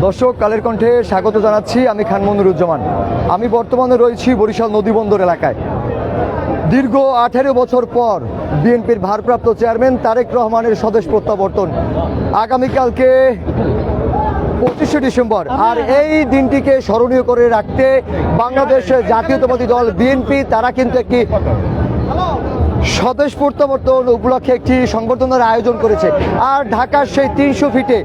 দর্শক, কালের কণ্ঠে স্বাগত জানাচ্ছি। আমি খান মনিরুজ্জামান। আমি বর্তমানে রয়েছি বরিশাল নদীবন্দর এলাকায়। দীর্ঘ 18 বছর পর বিএনপির ভারপ্রাপ্ত চেয়ারম্যান তারেক রহমানের স্বদেশ প্রত্যাবর্তন আগামীকালকে 25শে ডিসেম্বর। আর এই দিনটিকে স্মরণীয় করে রাখতে বাংলাদেশ জাতীয়তাবাদী দল বিএনপি তারা কিন্তু একটি স্বদেশ প্রত্যাবর্তন উপলক্ষে একটি সংবর্ধনার আয়োজন করেছে। আর ঢাকার সেই 300 ফিটে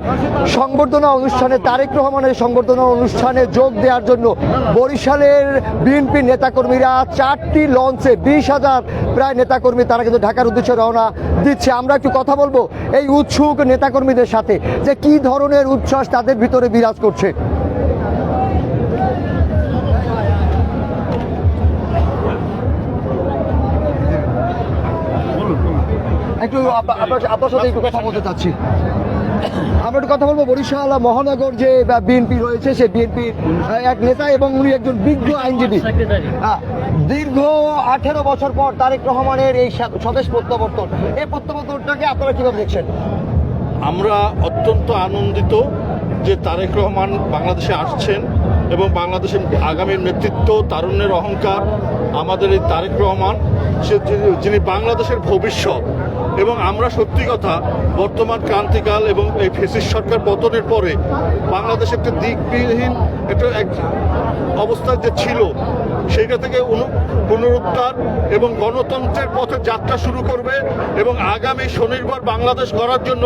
সংবর্ধনা অনুষ্ঠানে তারেক রহমানের সংবর্ধনা অনুষ্ঠানে যোগ দেওয়ার জন্য বরিশালের বিএনপি নেতাকর্মীরা 4টি লঞ্চে 20,000 প্রায় নেতাকর্মী তারা কিন্তু ঢাকার উদ্দেশ্যে রওনা দিচ্ছে। আমরা একটু কথা বলবো এই উৎসুক নেতাকর্মীদের সাথে যে কি ধরনের উচ্ছ্বাস তাদের ভিতরে বিরাজ করছে। একটু আপনার সাথে একটু কথা বলতে চাচ্ছি। আমরা একটু কথা বলবো বরিশাল মহানগর যে বিএনপি রয়েছে সে বিএনপির এক নেতা এবং উনি একজন বিজ্ঞ আইনজীবী। দীর্ঘ 18 বছর পর তারেক রহমানের এই স্বদেশ প্রত্যাবর্তন, এই প্রত্যাবর্তনটাকে আপনারা কিভাবে দেখছেন? আমরা অত্যন্ত আনন্দিত যে তারেক রহমান বাংলাদেশে আসছেন এবং বাংলাদেশের আগামীর নেতৃত্ব, তারুণ্যের অহংকার আমাদের এই তারেক রহমান, সে যিনি বাংলাদেশের ভবিষ্যৎ। এবং আমরা সত্যি কথা বর্তমান ক্রান্তিকাল এবং এই ফ্যাসিস্ট সরকার পতনের পরে বাংলাদেশ একটা দিকবিহীন একটা অবস্থায় যে ছিল সেইটা থেকে পুনরুদ্ধার এবং গণতন্ত্রের পথে যাত্রা শুরু করবে। এবং আগামী স্বনির্ভর বাংলাদেশ গড়ার জন্য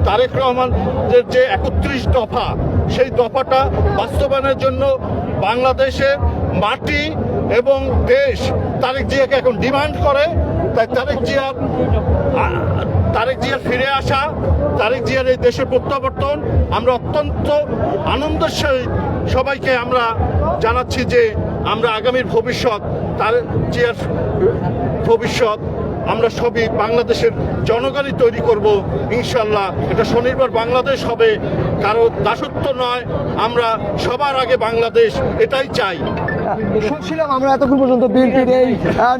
তারেক রহমানের যে 31 দফা, সেই দফাটা বাস্তবায়নের জন্য বাংলাদেশের মাটি এবং দেশ তারেক জিয়াকে এখন ডিমান্ড করে। তাই তারেক জিয়ার ফিরে আসা, তারেক জিয়ার এই দেশের প্রত্যাবর্তন আমরা অত্যন্ত আনন্দের সহিত সবাইকে আমরা জানাচ্ছি যে আমরা আগামীর ভবিষ্যৎ, তারেক জিয়ার ভবিষ্যৎ আমরা সবই বাংলাদেশের জনগণই তৈরি করব ইনশাল্লাহ। এটা স্বনির্ভর বাংলাদেশ হবে, কারো দাসত্ব নয়। আমরা সবার আগে বাংলাদেশ এটাই চাই। শুনছিলাম আমরা এতক্ষণ পর্যন্ত বিএনপির এই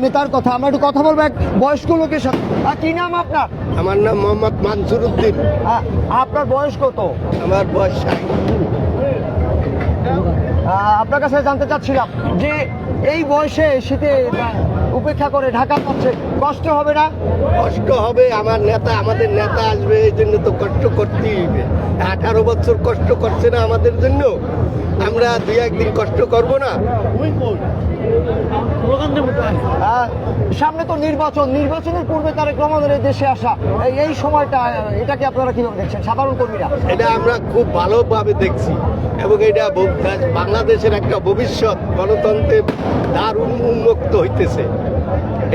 নেতার কথা। আমরা একটু কথা বলবো এক বয়স্ক লোকের সাথে। কি নাম আপনার? আমার নাম মোহাম্মদ মানসুর উদ্দিন। আপনার বয়স কত? আমার বয়স 60। আপনার কাছে জানতে চাচ্ছিলাম যে এই বয়সে শীতে উপেক্ষা করে ঢাকা পাচ্ছে, কষ্ট হবে না? কষ্ট হবে, আমাদের নেতা আসবে, এই জন্য তো কষ্ট করতেই হবে। 18 বছর কষ্ট করছে না আমাদের জন্য, আমরা 2-1 দিন কষ্ট করব না? সামনে তো নির্বাচনের পূর্বে তারেক রহমানের দেশে আসা, এই সময়টা এটাকে আপনারা কিভাবে দেখছেন সাধারণ কর্মীরা? এটা আমরা খুব ভালোভাবে দেখছি এবং এটা বাংলাদেশের একটা ভবিষ্যৎ গণতন্ত্রের দ্বার উন্মুক্ত হইতেছে,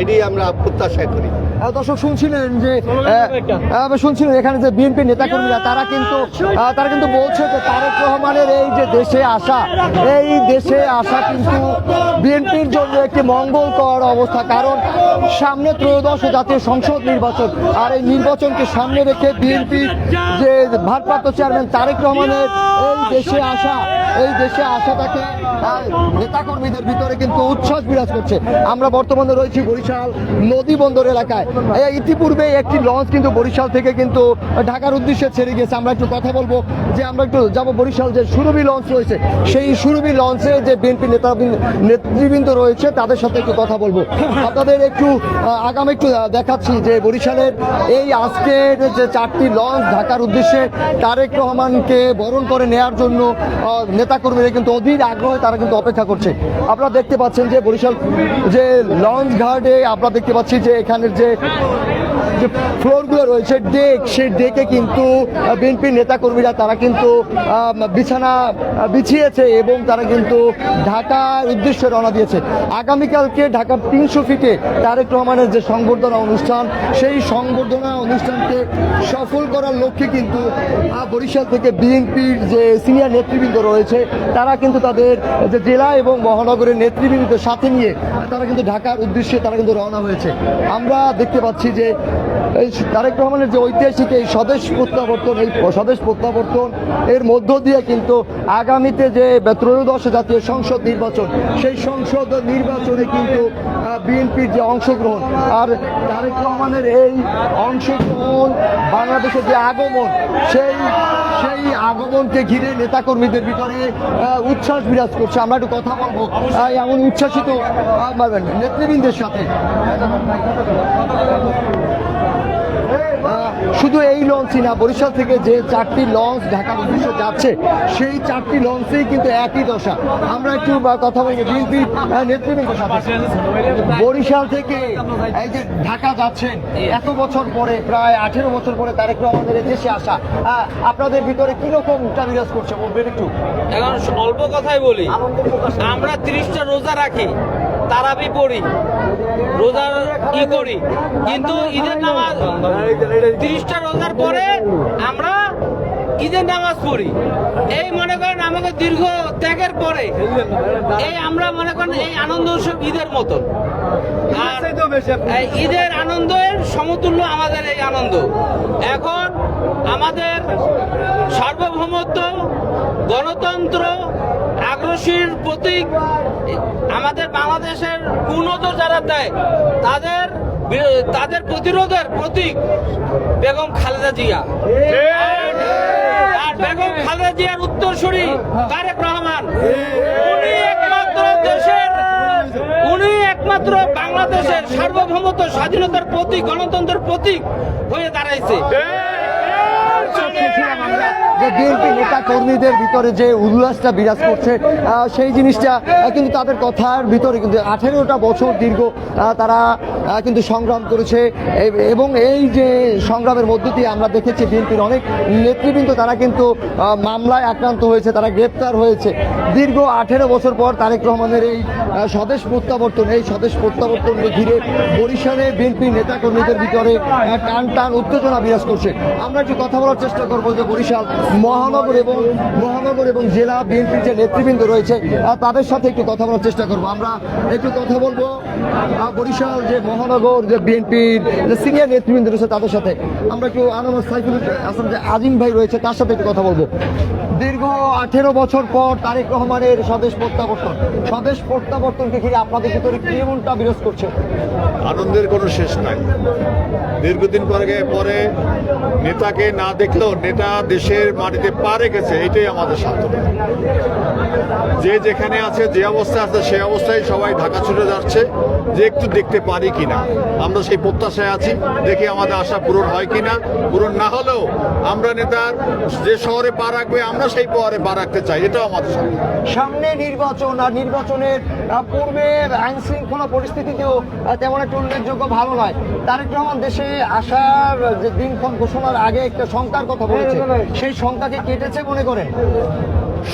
এটি আমরা প্রত্যাশা করি। দর্শক শুনছিলেন এখানে যে বিএনপি নেতাকর্মীরা তারা কিন্তু বলছে যে তারেক রহমানের এই যে দেশে আসা কিন্তু বিএনপির জন্য একটি মঙ্গলকর অবস্থা। কারণ সামনে 13শ জাতীয় সংসদ নির্বাচন, আর এই নির্বাচনকে সামনে রেখে বিএনপির যে ভারপ্রাপ্ত চেয়ারম্যান তারেক রহমানের এই দেশে আসাটাকে নেতাকর্মীদের ভিতরে কিন্তু উচ্ছ্বাস বিরাজ করছে। আমরা বর্তমানে রয়েছি বরিশাল নদী বন্দর এলাকায়। ইতিপূর্বে একটি লঞ্চ কিন্তু বরিশাল থেকে কিন্তু ঢাকার উদ্দেশ্যে ছেড়ে গেছে। আমরা একটু কথা বলবো যে আমরা একটু যাবো বরিশাল যে সুরভি লঞ্চ রয়েছে, সেই সুরভি লঞ্চে যে বিএনপি নেতৃবৃন্দ রয়েছে তাদের সাথে একটু কথা বলবো। আপনাদের একটু আগামী একটু দেখাচ্ছি যে বরিশালের এই আজকের যে 4টি লঞ্চ ঢাকার উদ্দেশ্যে তারেক রহমানকে বরণ করে নেয়ার জন্য নেতাকর্মীরা কিন্তু অধীর আগ্রহে তারা কিন্তু অপেক্ষা করছে। আপনারা দেখতে পাচ্ছেন যে বরিশাল যে লঞ্চ ঘাটে আমরা দেখতে পাচ্ছি যে এখানের যে ফ্লোরগুলো রয়েছে, সেই ডেকে কিন্তু বিএনপির নেতাকর্মীরা তারা কিন্তু বিছানা বিছিয়েছে এবং তারা কিন্তু ঢাকার উদ্দেশ্যে রওনা দিয়েছে। আগামীকালকে ঢাকার 300 ফিটে তারেক রহমানের যে সংবর্ধনা অনুষ্ঠান, সেই সংবর্ধনা অনুষ্ঠানকে সফল করার লক্ষ্যে কিন্তু বরিশাল থেকে বিএনপির যে সিনিয়র নেতৃবৃন্দ রয়েছে তারা কিন্তু তাদের যে জেলা এবং মহানগরের নেতৃবৃন্দদের সাথে নিয়ে তারা কিন্তু ঢাকার উদ্দেশ্যে তারা কিন্তু রওনা হয়েছে। আমরা দেখতে পাচ্ছি যে এই তারেক রহমানের যে ঐতিহাসিক এই স্বদেশ প্রত্যাবর্তন এর মধ্য দিয়ে কিন্তু আগামীতে যে 13শ জাতীয় সংসদ নির্বাচন, সেই সংসদ নির্বাচনে কিন্তু বিএনপির যে অংশগ্রহণ আর তারেক রহমানের এই অংশগ্রহণ, বাংলাদেশের যে আগমন, সেই আগমনকে ঘিরে নেতাকর্মীদের ভিতরে উচ্ছ্বাস বিরাজ করছে। আমরা একটু কথা বলবো এমন উচ্ছ্বাসিত নেতৃবৃন্দের সাথে। শুধু এই লঞ্চই না, বরিশাল থেকে যে 4টি লঞ্চ ঢাকার উদ্দেশ্যে যাচ্ছে সেই 4টি লঞ্চেই কিন্তু একই দশা। আমরা একটু কথা বলবো বিএনপি নেতৃবৃন্দের সাথে। বরিশাল থেকে এই যে ঢাকা যাচ্ছেন, এত বছর পরে, প্রায় 18 বছর পরে তারেক রহমানের দেশে আসা, আপনাদের ভিতরে কিরকম বিরাজ করছে বলবেন একটু? এখন অল্প কথাই বলি, আমরা 30টা রোজা রাখি, তারাবি পড়ি, রোজার কি করি, কিন্তু ঈদের নামাজ 30টা রোজার পরে আমরা ঈদের নামাজ পড়ি। এই মনে করেন আমাকে দীর্ঘ ত্যাগের পরে এই আমরা মনে করেন এই আনন্দ উৎসব ঈদের মতন, আর এই ঈদের আনন্দের সমতুল্য আমাদের এই আনন্দ। এখন আমাদের সার্বভৌমত্ব, গণতন্ত্র, আগ্রাসীর প্রতীক, আমাদের বাংলাদেশের উন্নত যারা দেয় তাদের প্রতিরোধের প্রতীক বেগম খালেদা জিয়া। আর বেগম খালেদা জিয়ার উত্তরসূরি তারেক রহমান, উনি একমাত্র বাংলাদেশের সার্বভৌমত্ব, স্বাধীনতার প্রতীক, গণতন্ত্রের প্রতীক হয়ে দাঁড়াইছে। যে বিএনপি নেতা কর্মীদের ভিতরে যে উল্লাসটা বিরাজ করছে, সেই জিনিসটা কিন্তু তাদের কথার ভিতরে কিন্তু 18টা বছর দীর্ঘ তারা কিন্তু সংগ্রাম করেছে, এবং এই যে সংগ্রামের মধ্য দিয়ে আমরা দেখেছি বিএনপির অনেক নেতৃবৃন্দ তারা কিন্তু মামলায় আক্রান্ত হয়েছে, তারা গ্রেপ্তার হয়েছে। দীর্ঘ 18 বছর পর তারেক রহমানের এই স্বদেশ প্রত্যাবর্তনকে ঘিরে বরিশালে বিএনপি নেতা কর্মীদের ভিতরে টান টান উত্তেজনা বিরাজ করছে। আমরা একটু কথা বলার চেষ্টা করবো যে বরিশাল মহানগর এবং জেলা বিএনপির যে নেতৃবৃন্দ রয়েছে তাদের সাথে একটু কথা বলার চেষ্টা করবো। আমরা একটু কথা বলবো বরিশাল যে মহানগর যে বিএনপির যে সিনিয়র নেতৃবৃন্দ রয়েছে তাদের সাথে। আমরা একটু আনোয়ার সাইফুল হাসান যে আজিম ভাই রয়েছে তার সাথে একটু কথা বলবো। দীর্ঘ 18 বছর পর তারেক রহমানের স্বদেশ প্রত্যাবর্তনকে ঘিরে আপনাদের ভিতরে কেমনটা বিরাজ করছে? আনন্দের কোনো শেষ নাই। দীর্ঘদিন পরে নেতাকে না দেখলেও নেতা দেশের মাটিতে পা রেখেছে, এটাই আমাদের সান্ত্বনা। যে যেখানে আছে, যে অবস্থায় আছে, সেই অবস্থায় সবাই ঢাকা ছুটে যাচ্ছে যে একটু দেখতে পারি কিনা। আমরা সেই প্রত্যাশায় আছি, দেখি আমাদের আশা পূরণ হয় কিনা। পূরণ না হলেও আমরা নেতার যে শহরে পা রাখবে আমরা সেই শহরে পা রাখতে চাই, এটাও আমাদের সামনে নির্বাচন, আর নির্বাচনের পূর্বে আইন শৃঙ্খলা পরিস্থিতিতেও তেমন একটা উল্লেখযোগ্য ভালো নয়। তারেক রহমান দেশে আসার যে দিনক্ষণ ঘোষণার আগে একটা শঙ্কার কথা বলেছে, সেই শঙ্কাকে কেটেছে মনে করেন?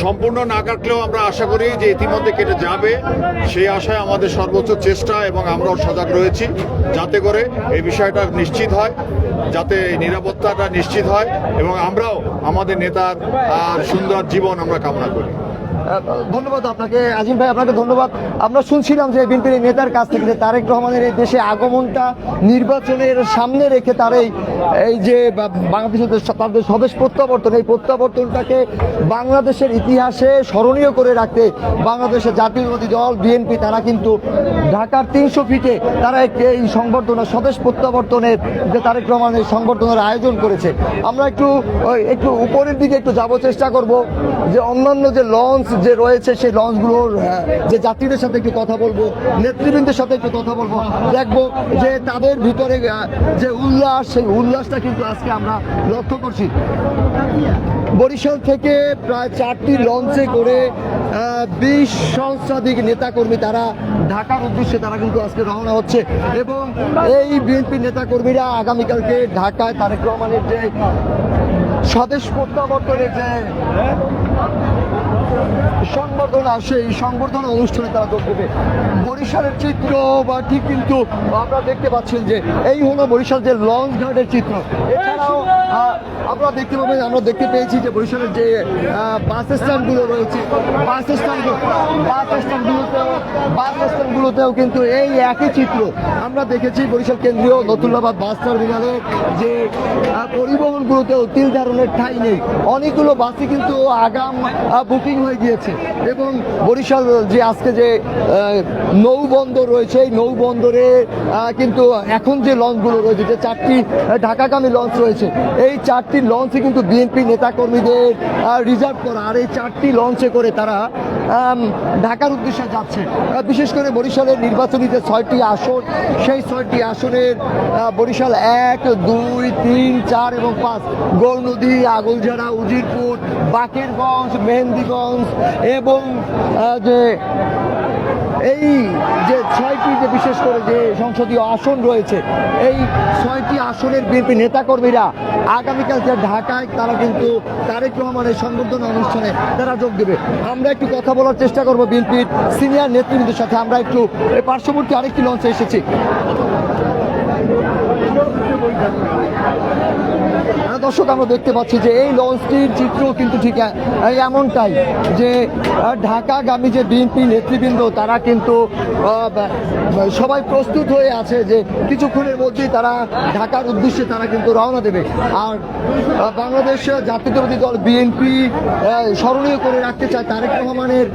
সম্পূর্ণ না কাটলেও আমরা আশা করি যে ইতিমধ্যে কেটে যাবে, সেই আশায় আমাদের সর্বোচ্চ চেষ্টা, এবং আমরাও সজাগ রয়েছি যাতে করে এই বিষয়টা নিশ্চিত হয়, যাতে নিরাপত্তাটা নিশ্চিত হয়, এবং আমরাও আমাদের নেতার সুন্দর জীবন আমরা কামনা করি। ধন্যবাদ আপনাকে আজিম ভাই, আপনাকে ধন্যবাদ। আমরা শুনছিলাম যে বিএনপির নেতার কাছ থেকে যে তারেক রহমানের এই দেশে আগমনটা নির্বাচনের সামনে রেখে তার এই যে বাংলাদেশের তাদের স্বদেশ প্রত্যাবর্তন, এই প্রত্যাবর্তনটাকে বাংলাদেশের ইতিহাসে স্মরণীয় করে রাখতে বাংলাদেশের জাতীয়তাবাদী দল বিএনপি তারা কিন্তু ঢাকার 300 ফিটে তারা এই সংবর্ধনা, স্বদেশ প্রত্যাবর্তনের যে তারেক রহমানের সংবর্ধনার আয়োজন করেছে। আমরা একটু উপরের দিকে একটু যাবো, চেষ্টা করব যে অন্যান্য যে লঞ্চ যে রয়েছে সেই লঞ্চগুলোর যে যাত্রীদের সাথে একটু কথা বলবো, নেতৃবৃন্দের সাথে একটু কথা বলবো, দেখবো যে তাদের ভিতরে যে উল্লাস, সেই উল্লাসটা কিন্তু আজকে আমরা লক্ষ্য করছি। বরিশাল থেকে প্রায় 4টি লঞ্চে করে 20 সহস্রাধিক নেতাকর্মী তারা ঢাকার উদ্দেশ্যে তারা কিন্তু আজকে রওনা হচ্ছে, এবং এই বিএনপি নেতাকর্মীরা আগামীকালকে ঢাকায় তারেক রহমানের যে স্বদেশ প্রত্যাবর্তনের যে সংবর্ধনা, সেই সংবর্ধনা অনুষ্ঠানে তারা যোগ দেবে। বরিশালের চিত্র বা ঠিক কিন্তু আপনারা দেখতে পাচ্ছেন যে এই হলো বরিশাল যে লঞ্চ ঘাটের চিত্র। এছাড়াও আপনারা দেখতে পাবেন, আমরা দেখতে পেয়েছি যে বরিশালের যে বাস স্ট্যান্ডগুলো রয়েছে, বাস স্ট্যান্ডগুলোতেও কিন্তু এই একই চিত্র আমরা দেখেছি। বরিশাল কেন্দ্রীয় নতুল্লাবাদ বাস টার্মিনালের যে পরিবহনগুলোতেও তিল ধারণ ধরনের ঠাঁই নেই। অনেকগুলো বাসই কিন্তু আগাম বুকিং হয়ে গিয়েছে এবং বরিশাল যে আজকে যে নৌবন্দর রয়েছে এই নৌবন্দরে কিন্তু এখন যে লঞ্চগুলো রয়েছে, যে 4টি ঢাকাগামী লঞ্চ রয়েছে, এই 4টি লঞ্চে কিন্তু বিএনপি নেতাকর্মীদের রিজার্ভ করা, আর এই 4টি লঞ্চে করে তারা ঢাকার উদ্দেশ্যে যাচ্ছে। বিশেষ করে বরিশালের নির্বাচনী যে 6টি আসন, সেই 6টি আসনের বরিশাল 1, 2, 3, 4 এবং 5, গৌরনদী, আগলঝাড়া, উজিরপুর, বাকেরগঞ্জ, মেহেন্দিগঞ্জ এবং যে এই যে 6টি যে বিশেষ করে যে সংসদীয় আসন রয়েছে, এই 6টি আসনের বিএনপি নেতাকর্মীরা আগামীকাল যে ঢাকায় তারা কিন্তু তারেক রহমানের সংবর্ধনা অনুষ্ঠানে তারা যোগ দেবে। আমরা একটু কথা বলার চেষ্টা করব বিএনপির সিনিয়র নেতৃবৃন্দের সাথে। আমরা একটু পার্শ্ববর্তী আরেকটি লঞ্চে এসেছি। দর্শক, আমরা দেখতে পাচ্ছি যে এই লঞ্চটির চিত্র কিন্তু ঠিক এমনটাই, যে ঢাকাগামী যে বিএনপি নেতৃবৃন্দ তারা কিন্তু সবাই প্রস্তুত হয়ে আছে যে কিছুক্ষণের মধ্যেই তারা ঢাকার উদ্দেশ্যে তারা কিন্তু রওনা দেবে। আর বাংলাদেশ জাতীয়তাবাদী দল বিএনপি স্মরণীয় করে রাখতে চায় তারেক রহমানের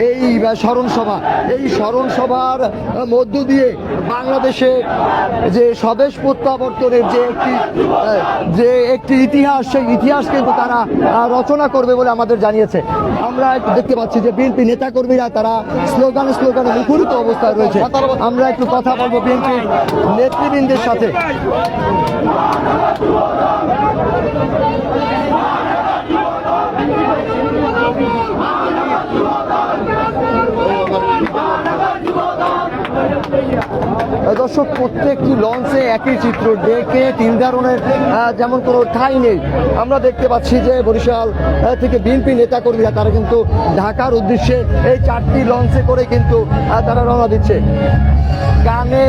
এই স্মরণ সভা। এই স্মরণ সভার মধ্য দিয়ে বাংলাদেশে যে স্বদেশ প্রত্যাবর্তনের যে একটি ইতিহাস, সেই ইতিহাস কিন্তু তারা রচনা করবে বলে আমাদের জানিয়েছে। আমরা দেখতে পাচ্ছি যে বিএনপি নেতাকর্মীরা তারা স্লোগানে মুখরিত অবস্থায় রয়েছে। আমরা একটু কথা বলবো বিএনপি নেতৃবৃন্দের সাথে। দর্শক, প্রত্যেকটি লঞ্চে একই চিত্র, ডেকে 3 ধরনের যেমন কোনো ঠাঁই নেই। আমরা দেখতে পাচ্ছি যে বরিশাল থেকে বিএনপি নেতাকর্মীরা তারা কিন্তু ঢাকার উদ্দেশ্যে এই 4টি লঞ্চে করে কিন্তু তারা রওনা দিচ্ছে। গানে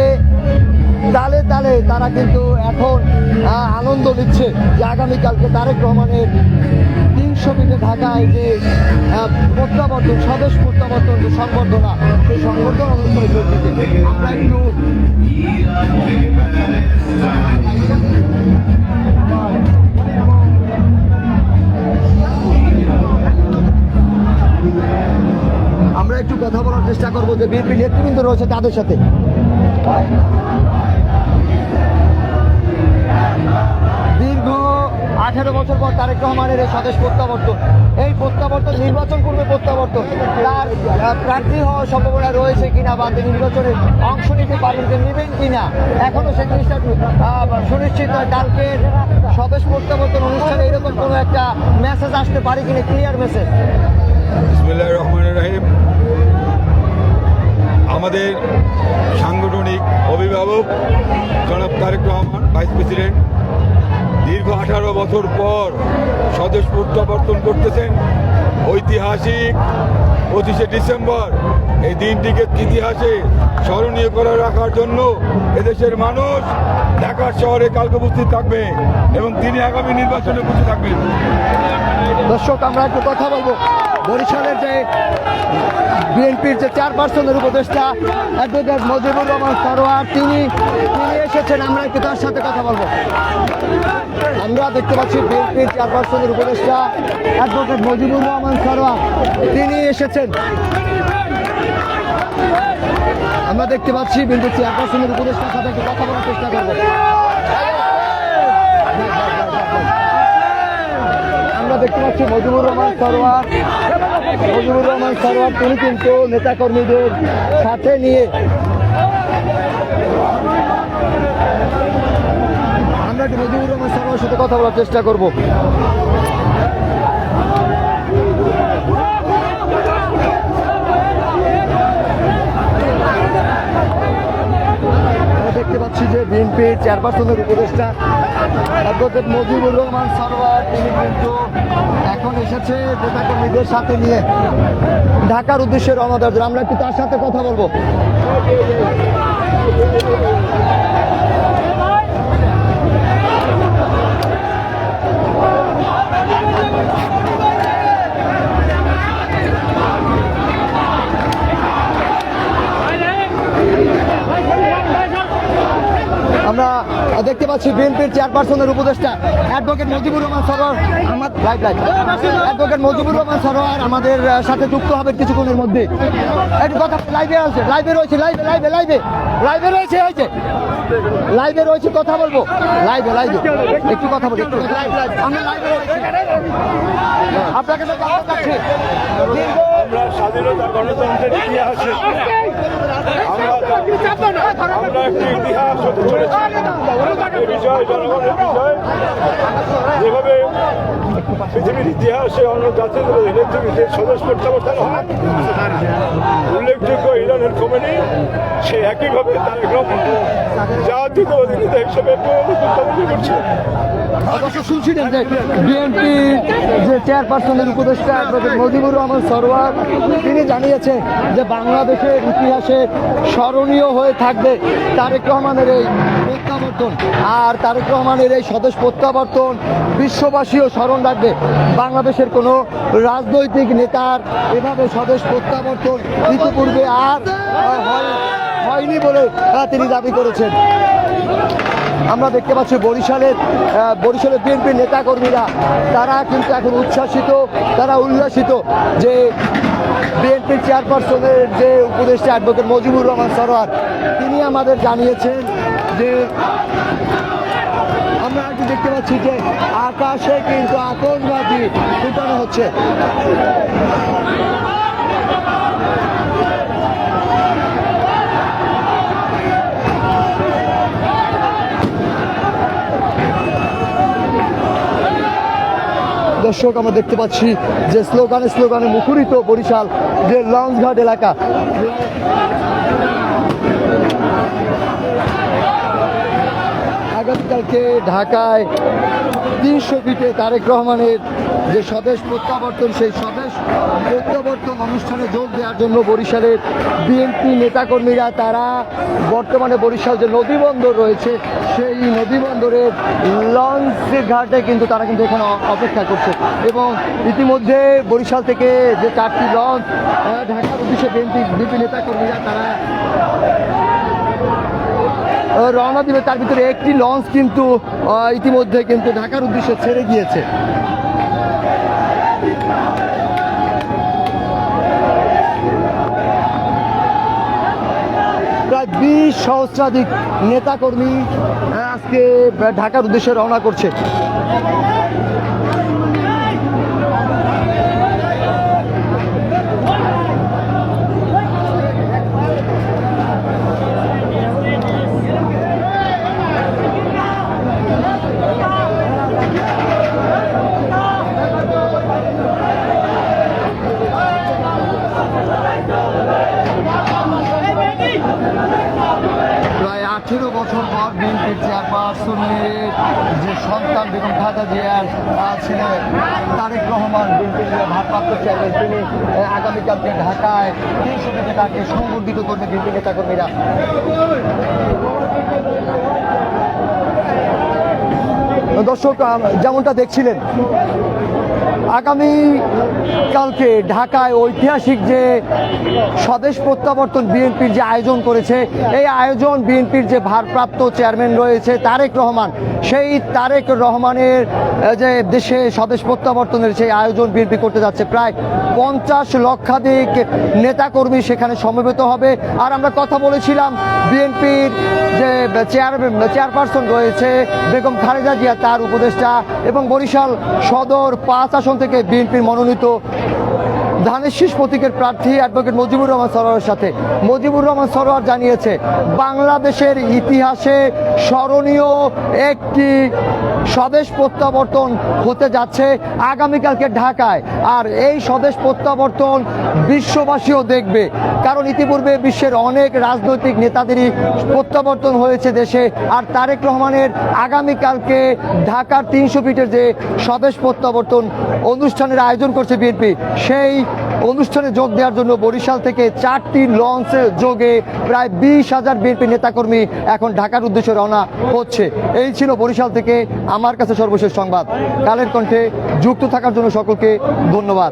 তালে তালে তারা কিন্তু এখন আনন্দ নিচ্ছে যে আগামীকালকে তারেক রহমানের 300 মিটার ঢাকায় যে প্রত্যাবর্তন, স্বদেশ প্রত্যাবর্তন যে সংবর্ধনা, সেই সংবর্ধনা অনুষ্ঠানে যোগ দিতে আমরা একটু কথা বলার চেষ্টা করবো যে বিএনপি নেতৃবৃন্দ রয়েছে তাদের সাথে। দীর্ঘ 18 বছর পর তারেক রহমানের এই স্বদেশ প্রত্যাবর্তন, এই প্রত্যাবর্তন নির্বাচন পূর্বে প্রত্যাবর্তন, তার প্রার্থী হওয়ার সম্ভাবনা রয়েছে কিনা বা তিনি নির্বাচনে অংশ নিতে পারবেন, নেবেন কিনা, এখনো সেই জিনিসটা সুনিশ্চিত নয়। কালকে স্বদেশ প্রত্যাবর্তন অনুষ্ঠানে এরকম কোনো একটা মেসেজ আসতে পারে কিনা, ক্লিয়ার মেসেজ। বিসমিল্লাহির রহমানির রহিম। আমাদের সাংগঠনিক অভিভাবক জনাব তারেক রহমান, ভাইস প্রেসিডেন্ট, দীর্ঘ 18 বছর পর স্বদেশ প্রত্যাবর্তন করতেছেন। ঐতিহাসিক 25শে ডিসেম্বর এই দিনটিকে ইতিহাসে স্মরণীয় করে রাখার জন্য এদেশের মানুষ ঢাকা শহরে কালকে উপস্থিত থাকবে এবং তিনি আগামী নির্বাচনে উপস্থিত থাকবেন। দর্শক, আমরা একটু কথা বলবো বরিশালের যে বিএনপির যে চেয়ারপারসনের উপদেষ্টা অ্যাডভোকেট মজিবুর রহমান সরোয়ার, তিনি এসেছেন। আমরা একটু তার সাথে কথা বলবো। আমরা দেখতে পাচ্ছি বিএনপির চেয়ারপারসনের উপদেষ্টা অ্যাডভোকেট মজিবুর রহমান সরোয়ার, তিনি এসেছেন। আমরা দেখতে পাচ্ছি বিএনপির চেয়ারপারসনের উপদেষ্টার সাথে একটু কথা বলার চেষ্টা করবো। আমরা দেখতে পাচ্ছি মজিবুর রহমান সরোয়ার, তিনি কিন্তু নেতাকর্মীদের সাথে নিয়ে আমরা একটু মজিবুর রহমান সরোয়ারের সাথে কথা বলার চেষ্টা করব। দেখতে পাচ্ছি যে বিএনপি চেয়ারপারসনের উপদেষ্টা অ্যাডভোকেট মজিবুর রহমান সরোয়ার, তিনি কিন্তু এখন এসেছে নেতাকর্মীদের সাথে নিয়ে ঢাকার উদ্দেশ্যে রওনা দেওয়ার জন্য। আমরা একটু তার সাথে কথা বলবো। আমরা দেখতে দেখতে পাচ্ছি বিএনপির চেয়ারপারসনের উপদেষ্টা অ্যাডভোকেট মুজিবুর রহমান সরোয়ার অ্যাডভোকেট মুজিবুর রহমান সরোয়ার আমাদের সাথে যুক্ত হবে কিছুক্ষণের মধ্যে। একটু কথা লাইভে আছে, লাইভে রয়েছে, লাইভে রয়েছে, কথা বলবো লাইভে একটু কথা বলি, আমরা লাইভে রয়েছি। আপনাকে তো জানতে চাচ্ছি, আমরা স্বাধীনতা গণতন্ত্রের ইতিহাসে আমরা একটি ইতিহাস হতে চলেছি। এই বিজয় জনগণের বিজয়, যেভাবে পৃথিবীর ইতিহাসে অন্য জাতিগুলো নেতৃত্বের স্বদেশ প্রত্যাবর্তন হয়, উল্লেখযোগ্য ইরানের খোমেনি সে একইভাবে তারেক রহমান জাতীয়তাবাদী নেতা হিসেবে প্রতিষ্ঠা করছে। অবশ্য শুনছিলেন যে বিএনপি যে চেয়ারপারসনের উপদেষ্টা অ্যাডভোকেট মুজিবুর রহমান সরোয়ার তিনি জানিয়েছেন যে বাংলাদেশের ইতিহাসে স্মরণীয় হয়ে থাকবে তারেক রহমানের এই প্রত্যাবর্তন, আর তারেক রহমানের এই স্বদেশ প্রত্যাবর্তন বিশ্ববাসীও স্মরণ রাখবে। বাংলাদেশের কোনো রাজনৈতিক নেতার এভাবে স্বদেশ প্রত্যাবর্তন ইতিপূর্বে আর হয়নি বলে তিনি দাবি করেছেন। আমরা দেখতে পাচ্ছি বরিশালের বিএনপির নেতাকর্মীরা তারা কিন্তু এখন উচ্ছ্বাসিত, তারা উল্লাসিত যে বিএনপির চেয়ারপারসনের যে উপদেষ্টা অ্যাডভোকেট মুজিবুর রহমান সরোয়ার তিনি আমাদের জানিয়েছেন যে আমরা একটু দেখতে পাচ্ছি যে আকাশে কিন্তু আতশবাজি ফুটানো হচ্ছে। দর্শক, আমরা দেখতে পাচ্ছি যে স্লোগানে মুখরিত বরিশাল যে লঞ্চঘাট এলাকা। আগামীকালকে ঢাকায় 300 ফিটে তারেক রহমানের যে স্বদেশ প্রত্যাবর্তন, সেই স্বদেশ প্রত্যাবর্তন অনুষ্ঠানে যোগ দেওয়ার জন্য বরিশালের বিএনপি নেতাকর্মীরা তারা বর্তমানে বরিশাল যে নদীবন্দর রয়েছে সেই নদীবন্দরের লঞ্চ ঘাটে কিন্তু তারা কিন্তু এখানে অপেক্ষা করছে, এবং ইতিমধ্যে বরিশাল থেকে যে 4টি লঞ্চ ঢাকার উদ্দেশ্যে বিএনপি নেতাকর্মীরা তারা রওনা দিবে, তার ভিতরে একটি লঞ্চ কিন্তু ইতিমধ্যে কিন্তু ঢাকার উদ্দেশ্যে ছেড়ে গিয়েছে। প্রায় 20 সহস্রাধিক নেতাকর্মী আজকে ঢাকার উদ্দেশ্যে রওনা করছে। প্রায় 18 বছর পর বিএনপির চেয়ারপারসনের যে সন্তান বেগম খালেদা জিয়ার ছেলে তারেক রহমান বিএনপির ভারপ্রাপ্ত চেয়ারম্যান, তিনি আগামীকালকে ঢাকায় 300 ফিটে তাকে সংবর্ধিত করবে বিএনপি নেতাকর্মীরা। দর্শক, যেমনটা দেখছিলেন আগামী কালকে ঢাকায় ঐতিহাসিক যে স্বদেশ প্রত্যাবর্তন বিএনপির যে আয়োজন করেছে, এই আয়োজন বিএনপির যে ভারপ্রাপ্ত চেয়ারম্যান রয়েছে তারেক রহমান, সেই তারেক রহমানের যে দেশে স্বদেশ প্রত্যাবর্তনের সেই আয়োজন বিএনপি করতে যাচ্ছে। প্রায় 50 লক্ষাধিক নেতাকর্মী সেখানে সমবেত হবে। আর আমরা কথা বলেছিলাম বিএনপির যে চেয়ারপারসন রয়েছে বেগম খালেদা জিয়া, তার উপদেষ্টা এবং বরিশাল সদর 5 আসন থেকে বিএনপির মনোনীত ধানের শীষ প্রতীকের প্রার্থী অ্যাডভোকেট মুজিবুর রহমান সরোয়ারের সাথে মুজিবুর রহমান সরোয়ার জানিয়েছে বাংলাদেশের ইতিহাসে স্মরণীয় একটি স্বদেশ প্রত্যাবর্তন হতে যাচ্ছে আগামীকালকে ঢাকায়। আর এই স্বদেশ প্রত্যাবর্তন বিশ্ববাসীও দেখবে, কারণ ইতিপূর্বে বিশ্বের অনেক রাজনৈতিক নেতাদেরই প্রত্যাবর্তন হয়েছে দেশে। আর তারেক রহমানের আগামীকালকে ঢাকার 300 ফিটের যে স্বদেশ প্রত্যাবর্তন অনুষ্ঠানের আয়োজন করছে বিএনপি, সেই অনুষ্ঠানে যোগ দেওয়ার জন্য বরিশাল থেকে 4টি লঞ্চে যোগে প্রায় 20,000 বিএনপি নেতাকর্মী এখন ঢাকার উদ্দেশ্যে রওনা হচ্ছে। এই ছিল বরিশাল থেকে আমার কাছে সর্বশেষ সংবাদ। কালের কণ্ঠে যুক্ত থাকার জন্য সকলকে ধন্যবাদ।